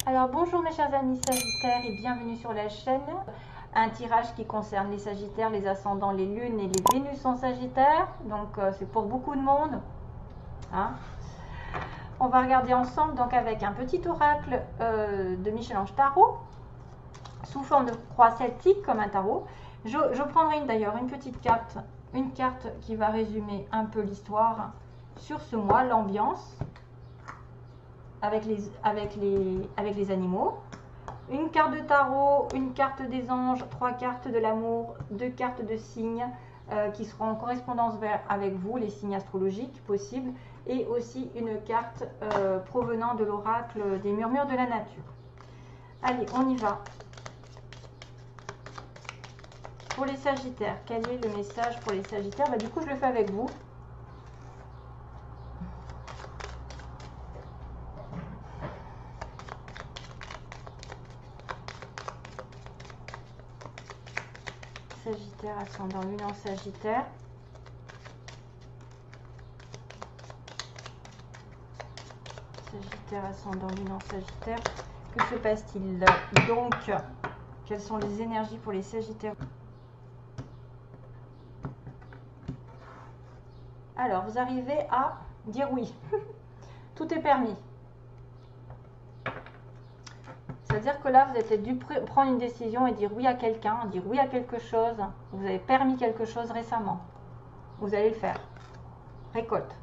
Alors bonjour mes chers amis Sagittaires et bienvenue sur la chaîne. Un tirage qui concerne les Sagittaires, les ascendants, les lunes et les Vénus en Sagittaire. Donc c'est pour beaucoup de monde. Hein. On va regarder ensemble donc avec un petit oracle de Michel-Ange Tarot sous forme de croix celtique comme un tarot. Je prendrai d'ailleurs une petite carte, une carte qui va résumer un peu l'histoire sur ce mois, l'ambiance. Avec les animaux, une carte de tarot, une carte des anges, 3 cartes de l'amour, 2 cartes de signes qui seront en correspondance avec vous, les signes astrologiques possibles, et aussi une carte provenant de l'oracle des murmures de la nature. Allez, on y va. Pour les Sagittaires, quel est le message pour les Sagittaires? Du coup, je le fais avec vous. Sagittaire, ascendant lune en Sagittaire. Sagittaire, ascendant lune en Sagittaire. Que se passe-t-il donc? Quelles sont les énergies pour les Sagittaires? Alors, vous arrivez à dire oui. Tout est permis. C'est-à-dire que là, vous avez peut-être dû prendre une décision et dire oui à quelqu'un, dire oui à quelque chose. Vous avez permis quelque chose récemment. Vous allez le faire. Récolte.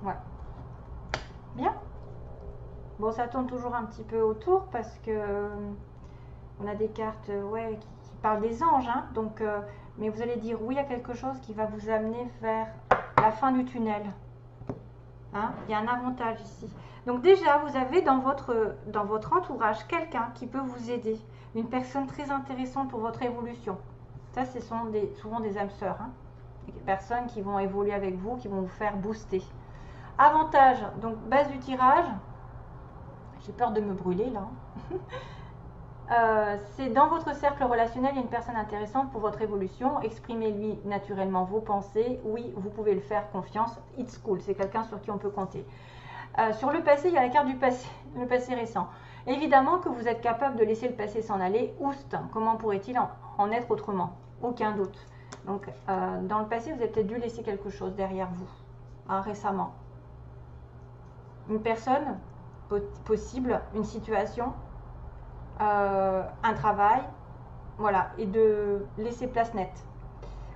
Ouais. Bien. Bon, ça tourne toujours un petit peu autour parce que on a des cartes ouais, qui parlent des anges. Hein, donc, mais vous allez dire oui à quelque chose qui va vous amener vers la fin du tunnel. Hein, il y a un avantage ici. Donc déjà, vous avez dans votre entourage quelqu'un qui peut vous aider. Une personne très intéressante pour votre évolution. Ça, ce sont souvent des âmes sœurs. Hein, des personnes qui vont évoluer avec vous, qui vont vous faire booster. Avantage, donc base du tirage. J'ai peur de me brûler là. C'est dans votre cercle relationnel, il y a une personne intéressante pour votre évolution. Exprimez-lui naturellement vos pensées. Oui, vous pouvez le faire, confiance. It's cool, c'est quelqu'un sur qui on peut compter. Sur le passé, il y a la carte du passé, le passé récent. Évidemment que vous êtes capable de laisser le passé s'en aller. Oust, comment pourrait-il en être autrement? Aucun doute. Donc, dans le passé, vous avez peut-être dû laisser quelque chose derrière vous, hein, récemment. Une personne possible, une situation, un travail, voilà, et de laisser place nette.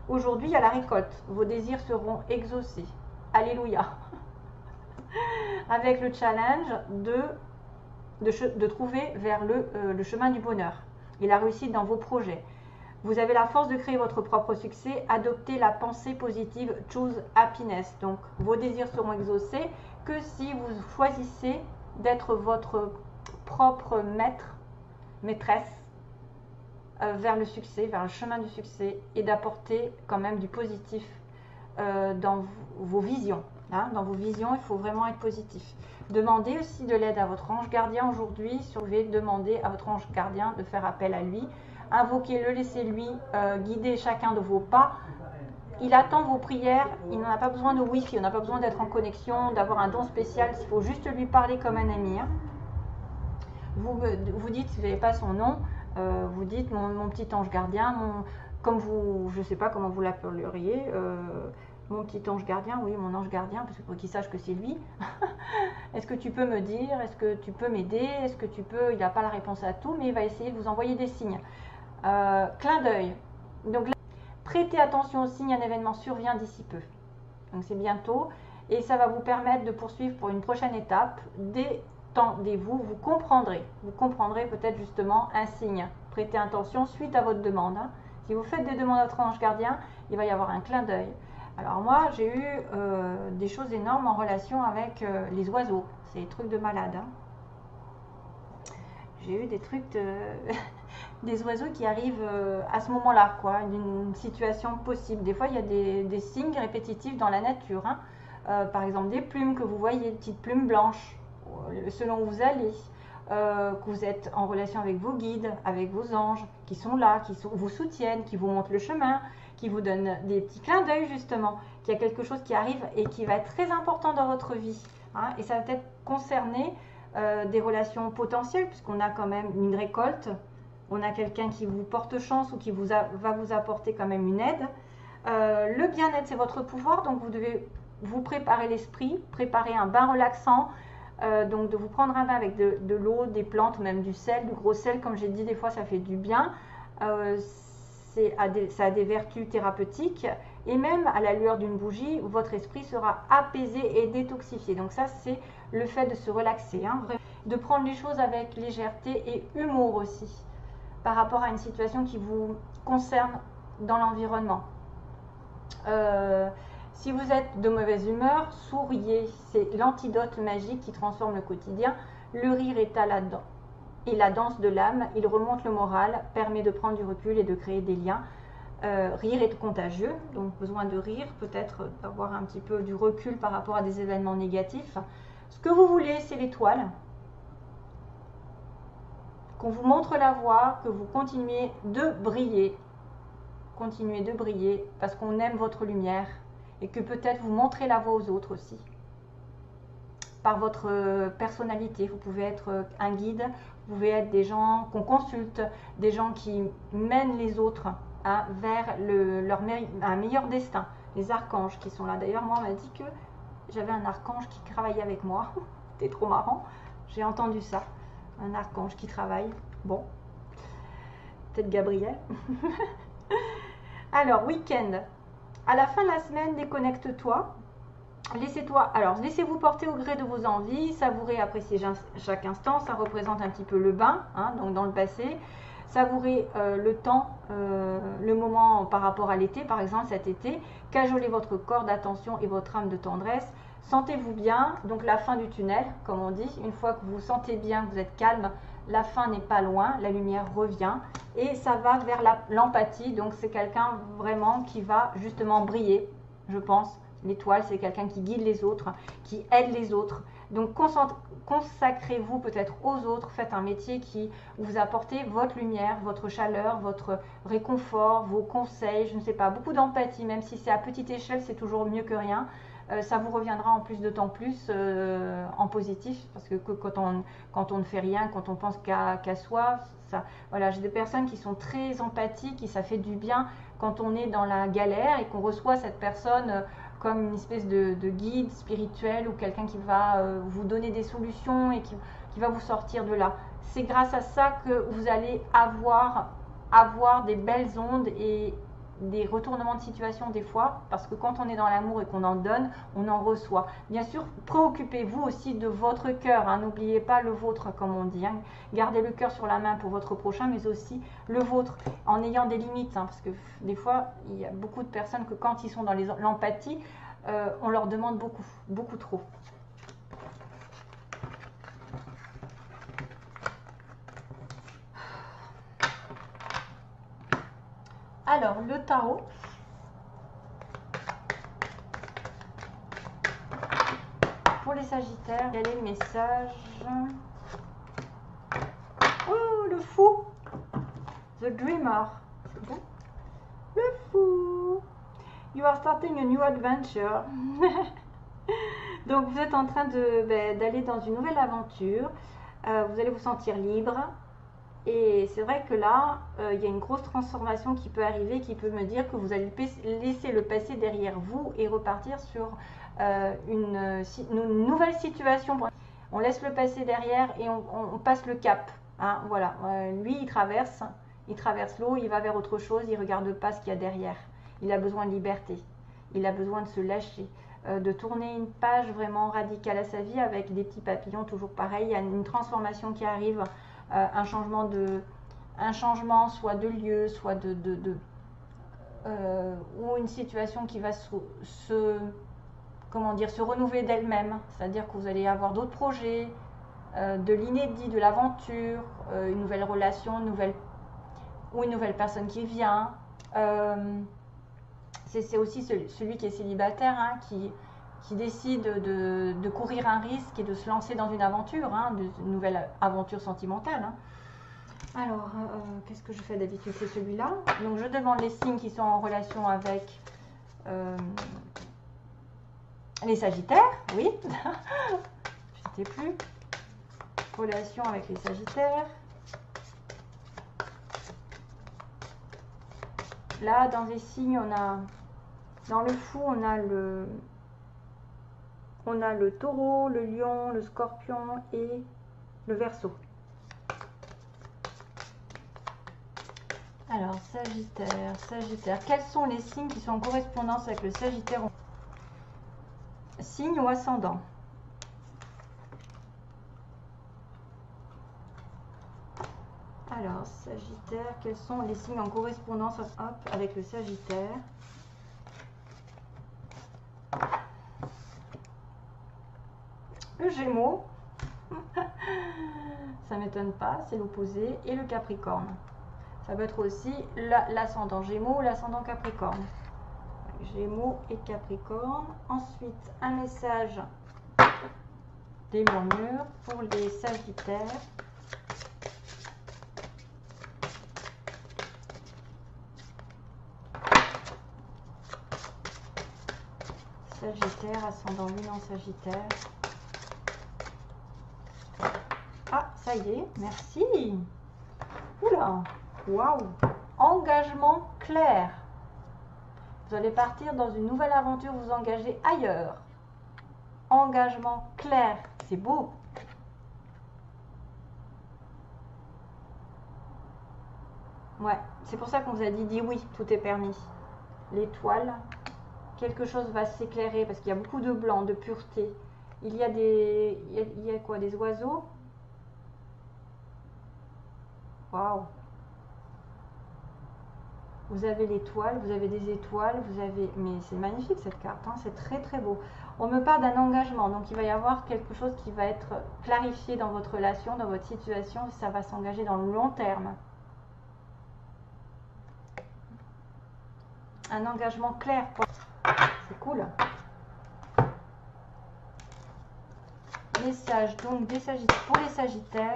Aujourd'hui, il y a la récolte. Vos désirs seront exaucés. Alléluia. Avec le challenge de trouver vers le chemin du bonheur et la réussite dans vos projets. Vous avez la force de créer votre propre succès. Adoptez la pensée positive. Choose happiness. Donc, vos désirs seront exaucés que si vous choisissez d'être votre propre maîtresse vers le succès, vers le chemin du succès et d'apporter quand même du positif dans vos visions. Hein. Dans vos visions, il faut vraiment être positif. Demandez aussi de l'aide à votre ange gardien aujourd'hui. Si vous pouvez demander à votre ange gardien de faire appel à lui. Invoquez-le, laissez-lui guider chacun de vos pas. Il attend vos prières, il n'en a pas besoin de wifi, on n'a pas besoin d'être en connexion, d'avoir un don spécial, il faut juste lui parler comme un ami. Hein. Vous dites, si vous n'avez pas son nom, vous dites mon petit ange gardien, comme vous, je ne sais pas comment vous l'appelleriez, mon petit ange gardien, oui, mon ange gardien, parce que pour qu'il sache que c'est lui. Est-ce que tu peux me dire, est-ce que tu peux m'aider, est-ce que tu peux, il n'a pas la réponse à tout, mais il va essayer de vous envoyer des signes. Clin d'œil. Donc, prêtez attention aux signes, un événement survient d'ici peu. Donc c'est bientôt et ça va vous permettre de poursuivre pour une prochaine étape. Détendez-vous, vous comprendrez peut-être justement un signe. Prêtez attention suite à votre demande. Hein. Si vous faites des demandes à votre ange gardien, il va y avoir un clin d'œil. Alors moi j'ai eu des choses énormes en relation avec les oiseaux. C'est des trucs de malade. Hein. J'ai eu des trucs de... des oiseaux qui arrivent à ce moment-là, quoi, d'une situation possible. Des fois, il y a des signes répétitifs dans la nature. Hein. par exemple des plumes que vous voyez, des petites plumes blanches, selon où vous allez, que vous êtes en relation avec vos guides, avec vos anges, qui sont là, vous soutiennent, qui vous montrent le chemin, qui vous donnent des petits clins d'œil justement, qu'il y a quelque chose qui arrive et qui va être très important dans votre vie. Hein, et ça va peut-être concerner des relations potentielles, puisqu'on a quand même une récolte, on a quelqu'un qui vous porte chance ou qui va vous apporter quand même une aide. Le bien-être, c'est votre pouvoir, donc vous devez vous préparer l'esprit, préparer un bain relaxant, donc de vous prendre un bain avec de l'eau, des plantes, ou même du sel, du gros sel, comme j'ai dit, des fois ça fait du bien. Ça a des vertus thérapeutiques, et même à la lueur d'une bougie, votre esprit sera apaisé et détoxifié. Donc ça, c'est le fait de se relaxer, hein, de prendre les choses avec légèreté et humour aussi, par rapport à une situation qui vous concerne dans l'environnement. Si vous êtes de mauvaise humeur, souriez, c'est l'antidote magique qui transforme le quotidien. Le rire est et la danse de l'âme, il remonte le moral, permet de prendre du recul et de créer des liens. Rire est contagieux, donc besoin de rire, peut-être d'avoir un petit peu du recul par rapport à des événements négatifs. Ce que vous voulez, c'est l'étoile, qu'on vous montre la voie, que vous continuez de briller. Continuez de briller parce qu'on aime votre lumière et que peut-être vous montrez la voie aux autres aussi. Par votre personnalité, vous pouvez être un guide, vous pouvez être des gens qu'on consulte, des gens qui mènent les autres vers un meilleur destin. Les archanges qui sont là. D'ailleurs, moi, on m'a dit que j'avais un archange qui travaillait avec moi. C'était trop marrant. J'ai entendu ça. Un archange qui travaille. Bon. Peut-être Gabriel. Alors, week-end. À la fin de la semaine, déconnecte-toi. Laissez-vous porter au gré de vos envies, savourez, appréciez chaque instant. Ça représente un petit peu le bain, hein, donc dans le passé. Savourez le temps, le moment par rapport à l'été, par exemple cet été. Cajolez votre corps d'attention et votre âme de tendresse. Sentez-vous bien, donc la fin du tunnel, comme on dit. Une fois que vous vous sentez bien, que vous êtes calme, la fin n'est pas loin, la lumière revient. Et ça va vers l'empathie, donc c'est quelqu'un vraiment qui va justement briller, je pense. L'étoile, c'est quelqu'un qui guide les autres, qui aide les autres. Donc consacrez-vous peut-être aux autres, faites un métier qui vous apporte votre lumière, votre chaleur, votre réconfort, vos conseils, je ne sais pas, beaucoup d'empathie, même si c'est à petite échelle, c'est toujours mieux que rien. Ça vous reviendra en plus d'autant plus en positif, parce que quand on ne fait rien, quand on pense qu'à soi, voilà, j'ai des personnes qui sont très empathiques et ça fait du bien quand on est dans la galère et qu'on reçoit cette personne comme une espèce de guide spirituel ou quelqu'un qui va vous donner des solutions et qui va vous sortir de là. C'est grâce à ça que vous allez avoir des belles ondes et des retournements de situation des fois, parce que quand on est dans l'amour et qu'on en donne, on en reçoit. Bien sûr, préoccupez-vous aussi de votre cœur, hein, n'oubliez pas le vôtre comme on dit, hein. Gardez le cœur sur la main pour votre prochain, mais aussi le vôtre, en ayant des limites, hein, parce que des fois, il y a beaucoup de personnes que quand ils sont dans l'empathie, on leur demande beaucoup trop. Alors, le tarot. Pour les Sagittaires, quel est le message? Oh, le fou! The Dreamer. C'est bon? Le fou! You are starting a new adventure. Donc, vous êtes en train d'aller dans une nouvelle aventure. Vous allez vous sentir libre. Et c'est vrai que là, il y a une grosse transformation qui peut arriver, qui peut me dire que vous allez laisser le passé derrière vous et repartir sur une nouvelle situation. On laisse le passé derrière et on passe le cap. Hein, voilà. Lui, il traverse l'eau, il va vers autre chose, il ne regarde pas ce qu'il y a derrière. Il a besoin de liberté, il a besoin de se lâcher, de tourner une page vraiment radicale à sa vie avec des petits papillons, toujours pareil. Il y a une transformation qui arrive. Un changement soit de lieu, soit ou une situation qui va se renouveler d'elle-même, c'est-à-dire que vous allez avoir d'autres projets, de l'inédit, de l'aventure, une nouvelle relation, une nouvelle personne qui vient. C'est aussi celui qui est célibataire, hein, qui décide de courir un risque et de se lancer dans une aventure, hein, une nouvelle aventure sentimentale. Hein. Alors, qu'est-ce que je fais d'habitude? C'est celui-là. Donc, je demande les signes qui sont en relation avec les Sagittaires. Oui, je ne sais plus. Relation avec les Sagittaires. Là, dans les signes, on a, dans le fou, on a le taureau, le lion, le scorpion et le verseau. Alors, Sagittaire. Quels sont les signes qui sont en correspondance avec le Sagittaire? Signe ou ascendant? Alors, Sagittaire, quels sont les signes en correspondance avec le Sagittaire? Le Gémeaux, ça m'étonne pas, c'est l'opposé, et le Capricorne. Ça peut être aussi l'ascendant Gémeaux ou l'ascendant Capricorne. Gémeaux et Capricorne. Ensuite, un message des murmures pour les Sagittaires. Sagittaire, ascendant Lion, Sagittaire. Ah, ça y est, merci. Oula, waouh. Engagement clair. Vous allez partir dans une nouvelle aventure, vous engager ailleurs. Engagement clair, c'est beau. Ouais, c'est pour ça qu'on vous a dit oui, tout est permis. L'étoile, quelque chose va s'éclairer parce qu'il y a beaucoup de blanc, de pureté. Il y a il y a quoi, des oiseaux? Waouh. Vous avez l'étoile, vous avez des étoiles, vous avez... Mais c'est magnifique cette carte, hein, c'est très très beau. On me parle d'un engagement, donc il va y avoir quelque chose qui va être clarifié dans votre relation, dans votre situation, ça va s'engager dans le long terme. Un engagement clair, c'est cool. Message donc des Sagittaires, pour les Sagittaires.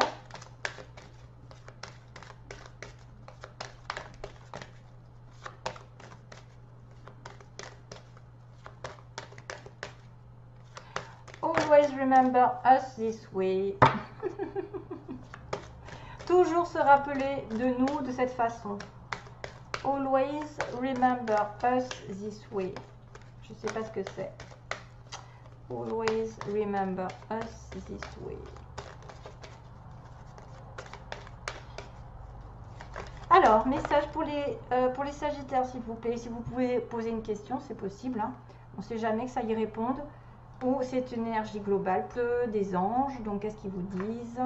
Always remember us this way. Toujours se rappeler de nous de cette façon. Always remember us this way. Je ne sais pas ce que c'est. Always remember us this way. Alors, message pour les Sagittaires, s'il vous plaît. Si vous pouvez poser une question, c'est possible. Hein. On ne sait jamais que ça y réponde. Ou c'est une énergie globale, des anges. Donc, qu'est-ce qu'ils vous disent?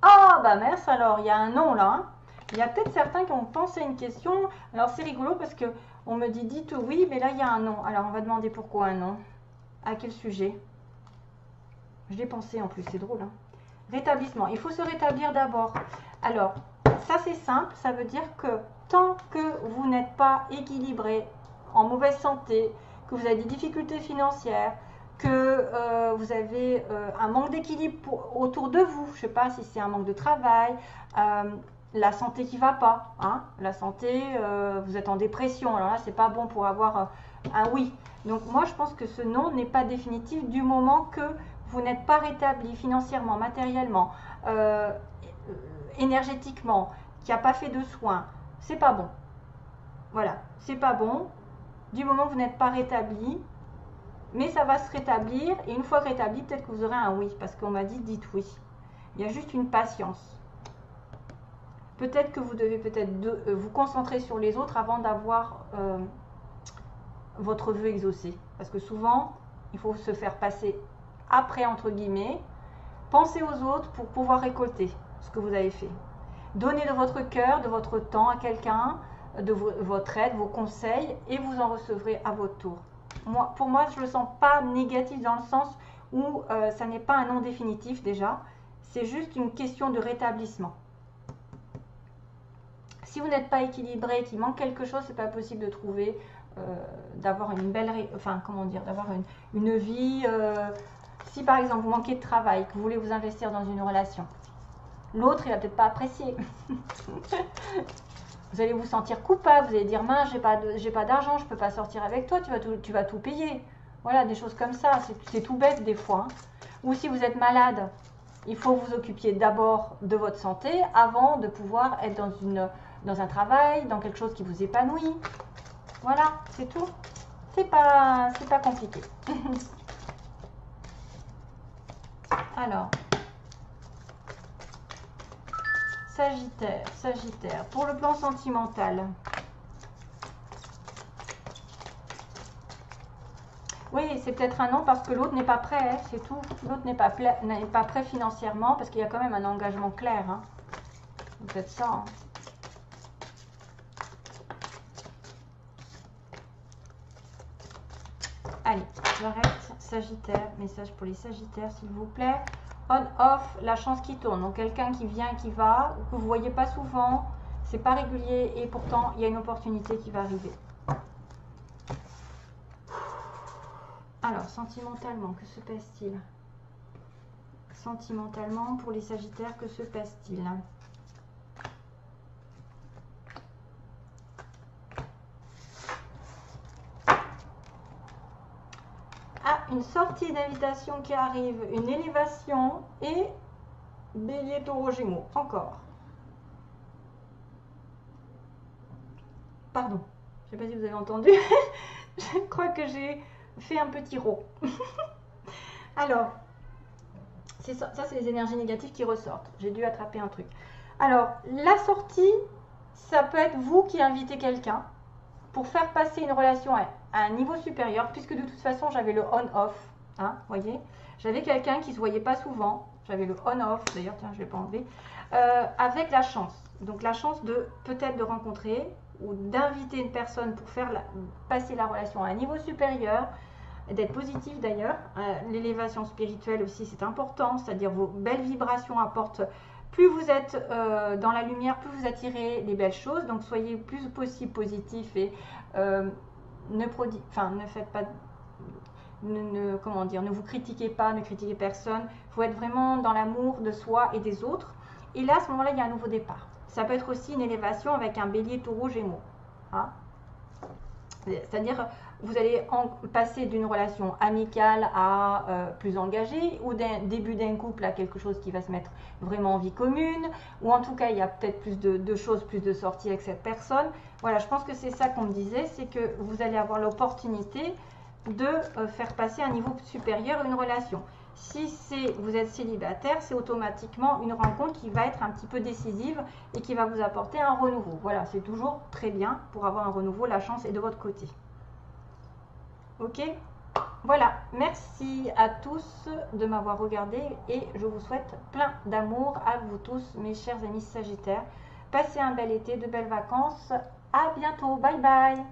Ah, bah mince, alors, il y a un nom là. Hein. Il y a peut-être certains qui ont pensé à une question. Alors, c'est rigolo parce que on me dit dites oui, mais là, il y a un nom. Alors, on va demander pourquoi un nom. À quel sujet? Je l'ai pensé en plus, c'est drôle. Hein. Rétablissement. Il faut se rétablir d'abord. Alors, ça, c'est simple. Ça veut dire que tant que vous n'êtes pas équilibré, en mauvaise santé, que vous avez des difficultés financières, que vous avez un manque d'équilibre autour de vous, je ne sais pas si c'est un manque de travail, la santé qui ne va pas, hein, la santé, vous êtes en dépression, alors là, c'est pas bon pour avoir un oui. Donc moi, je pense que ce non n'est pas définitif du moment que vous n'êtes pas rétabli financièrement, matériellement, énergétiquement, qui n'a pas fait de soins, c'est pas bon. Voilà, c'est pas bon. Du moment que vous n'êtes pas rétabli, mais ça va se rétablir, et une fois rétabli, peut-être que vous aurez un oui, parce qu'on m'a dit dites oui. Il y a juste une patience. Peut-être que vous devez vous concentrer sur les autres avant d'avoir votre vœu exaucé. Parce que souvent, il faut se faire passer après, entre guillemets. Pensez aux autres pour pouvoir récolter ce que vous avez fait. Donnez de votre cœur, de votre temps à quelqu'un, de votre aide, vos conseils, et vous en recevrez à votre tour. Pour moi, je ne le sens pas négatif dans le sens où ça n'est pas un non définitif déjà, c'est juste une question de rétablissement. Si vous n'êtes pas équilibré, qu'il manque quelque chose, c'est pas possible de trouver d'avoir une belle, enfin comment dire, d'avoir une vie. Si par exemple vous manquez de travail, que vous voulez vous investir dans une relation, l'autre il va peut-être pas apprécier. Vous allez vous sentir coupable, vous allez dire mince, j'ai pas d'argent, je peux pas sortir avec toi, tu vas tout payer. Voilà, des choses comme ça, c'est tout bête des fois. Hein. Ou si vous êtes malade, il faut vous occuper d'abord de votre santé avant de pouvoir être dans un travail, dans quelque chose qui vous épanouit. Voilà, c'est tout. C'est pas compliqué. Alors, Sagittaire, Sagittaire, pour le plan sentimental. Oui, c'est peut-être un non parce que l'autre n'est pas prêt, hein, c'est tout. L'autre n'est pas prêt financièrement parce qu'il y a quand même un engagement clair. Hein. C'est peut-être ça. Hein. Allez, j'arrête. Sagittaire, message pour les Sagittaires s'il vous plaît. On-off, la chance qui tourne. Donc quelqu'un qui vient, qui va, que vous ne voyez pas souvent, c'est pas régulier et pourtant il y a une opportunité qui va arriver. Alors, sentimentalement, que se passe-t-il? Sentimentalement, pour les Sagittaires, que se passe-t-il? Ah, une sortie d'invitation qui arrive, une élévation et Bélier, Taureau, Gémeaux. Encore. Pardon, je ne sais pas si vous avez entendu. Je crois que j'ai fait un petit rot. Alors, ça c'est les énergies négatives qui ressortent. J'ai dû attraper un truc. Alors, la sortie, ça peut être vous qui invitez quelqu'un pour faire passer une relation à un niveau supérieur, puisque de toute façon, j'avais le on-off. Hein, voyez, j'avais quelqu'un qui ne se voyait pas souvent. J'avais le on-off, d'ailleurs, tiens, je ne l'ai pas enlevé. Avec la chance. Donc, la chance de peut-être de rencontrer ou d'inviter une personne pour faire passer la relation à un niveau supérieur, d'être positif d'ailleurs. L'élévation spirituelle aussi, c'est important, c'est-à-dire vos belles vibrations apportent, plus vous êtes dans la lumière, plus vous attirez les belles choses, donc soyez le plus possible positif et ne faites pas, comment dire, ne vous critiquez pas, ne critiquez personne, il faut être vraiment dans l'amour de soi et des autres, et là à ce moment-là il y a un nouveau départ. Ça peut être aussi une élévation avec un Bélier, Taureau, Gémeaux. Hein, c'est-à-dire, vous allez passer d'une relation amicale à plus engagée, ou d'un début d'un couple à quelque chose qui va se mettre vraiment en vie commune, ou en tout cas, il y a peut-être plus de choses, plus de sorties avec cette personne. Voilà, je pense que c'est ça qu'on me disait, c'est que vous allez avoir l'opportunité de faire passer à un niveau supérieur une relation. Si vous êtes célibataire, c'est automatiquement une rencontre qui va être un petit peu décisive et qui va vous apporter un renouveau. Voilà, c'est toujours très bien pour avoir un renouveau, la chance est de votre côté. Ok, voilà, merci à tous de m'avoir regardé et je vous souhaite plein d'amour à vous tous, mes chers amis Sagittaires. Passez un bel été, de belles vacances. À bientôt, bye bye.